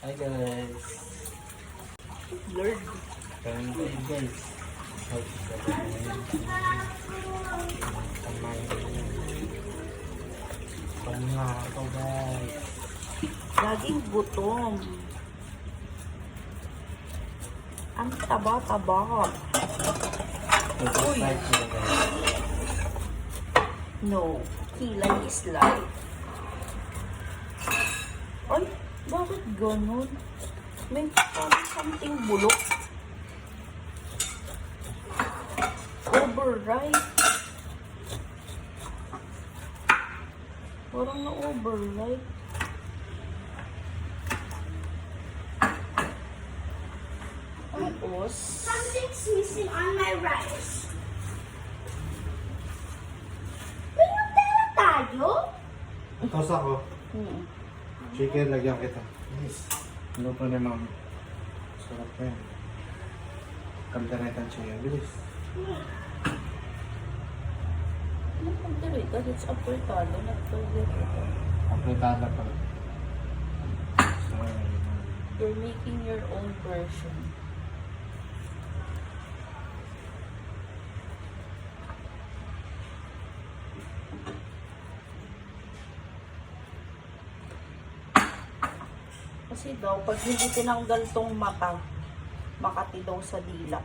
Hi guys. Lord. Kain tayo guys. How's the panga ako guys. Laging gutom. Ang taba-taba. Uy. No. Kilay is life. Ay, bakit ganun? May parang something bulok. Override. Parang na-override. Tapos, Something's missing on my rice. May Nutella tayo? Tos ako. hmm. Chicken, lagyan kita. Yes. Luto ni ma'am. Sarap na yan. Kalderetan siya. Bilis. Ano pang dirita? It's apertado, not dirita. Apretada pa. Sorry. You're making your own version. Kasi daw, pag hindi tinanggal tong mata, makati daw sa dila.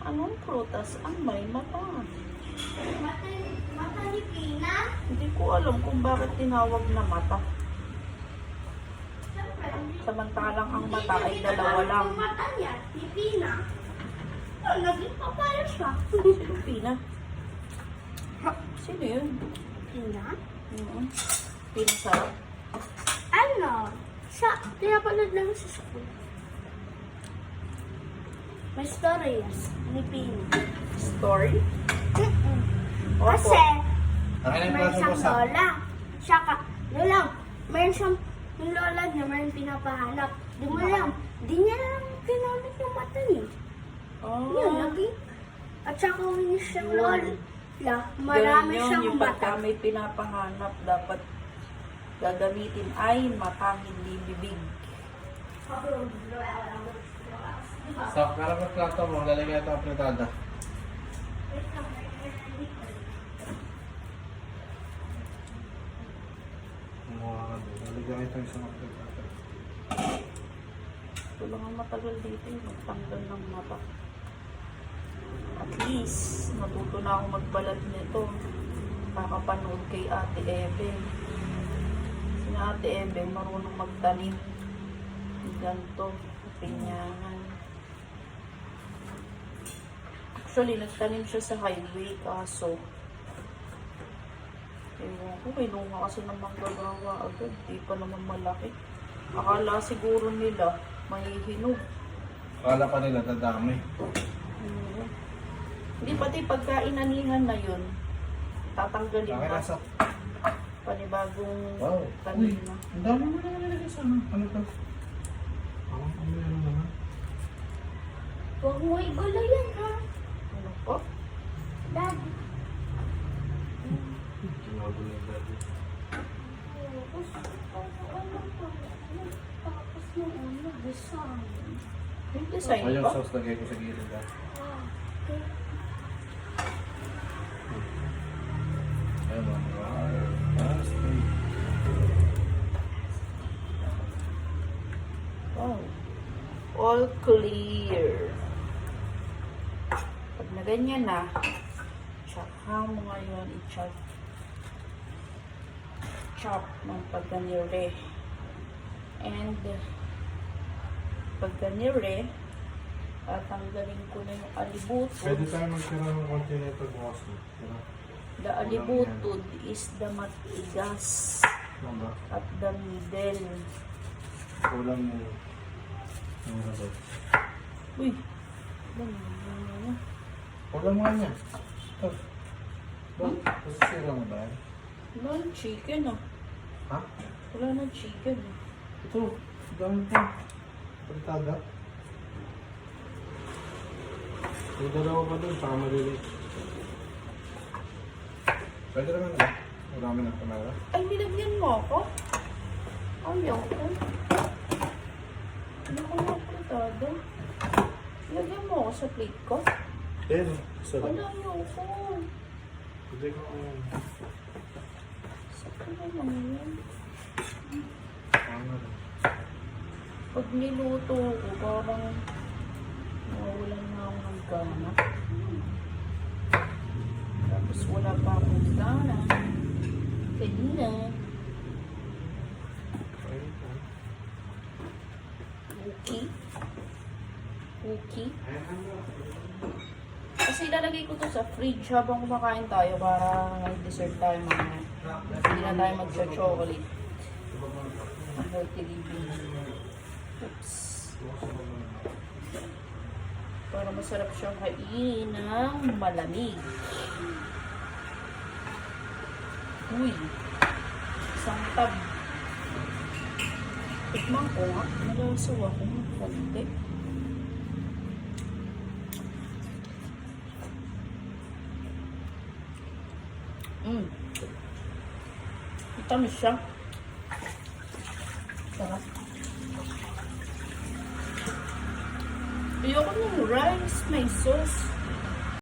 Anong prutas ang may mata? Mata ni Pina? Hindi ko alam kung bakit tinawag na mata. Siyempre, Samantalang ang mata ay dalawa lang. Yung mata niya, ni Pina. Oh, naging papaya siya. Sino Pina? Sino yun? Pina? Pina sarap. Ano? Siya, pinapanood lang sa school. May stories ni Pina. Story? Kasi, Ang ilang may klase siyang mo sa... lola. Siya ka, yun lang. Mayroon siyang, yung lola niya, mayroon pinapahanap. Di mo lang, di niya lang kinamit yung mata niya. Yun, lagi. At saka yung siyang lola, marami Ganun yun, siyang yung pagka mata. may pinapahanap, dapat gagamitin ay mata, hindi bibig. Sa karapat plato mo, lalagyan ito apretada. Lalagyan ito isang apretada. Ito lang ang matagal dito, yung magtanggal ng mata. At least, natuto na ako magbalat nito. Kakapanood kay Ate Ebe. Si Ate Ebe, marunong magtanim. Ganto, pinyangan. Actually, nagtanim siya sa highway, kaso ewan ko, may lunga kasi naman gagawa agad. Di pa naman malaki. Akala siguro nila, mahihinog. Akala pa nila dadami. Hindi, pati pagkainanihan na yun, tatanggalin Bakit na. nasa... Panibagong Wow. Uy, tanim na. ang dami mo naman nilagay sa ano. Ano to? Ano naman? Huwag mo igulo yan, ha? Ano po? Dad. Tinago niya dati. Tapos mo ano, design. Yung design O yung pa? sauce lagay ko sa gilid ha. Okay. Ayun mo. Ah, steak. Wow. All clear. Pag na ganyan na, tsaka mo ngayon i-chop. Chop ng pagganire. And pagganire, tatanggalin ko na yung alibutod. Pwede tayo magtira ng konti na ito bukas mo. Tira. The alibutod is the matigas Ano ba? at the middle. Kulang mo. Ano ba? Uy! Kulang mo niya. Ito. Ba? Masisira mo ba yan? Wala ng chicken ah. Ha? Wala ng chicken ah. Ito. Dami pa. Pagtada. May dalawa pa dun, saka maliliit. Pwede naman na. Marami na kamera. Ay, nilagyan mo ako? Ayaw ko. Ano ko na plitado? Lagyan mo ako sa plate ko. Pero, sarap. Wala, ayaw ko. Hindi ko Saka naman yun. ano. Pag niluto ko, parang nawawalan na ako ng gana. Tapos wala pa akong gana. Kanina. Cookie. Cookie. Kasi ilalagay ko to sa fridge habang kumakain tayo para may dessert tayo mamaya. Hindi na tayo mag-chocolate. Healthy living. Oops. Para masarap siyang kainin ng malamig. Uy. Isang tab. Tikman ko nga. Nalasaw ako ng konti. Matamis siya. Sarap. Ayoko ng rice, may sauce.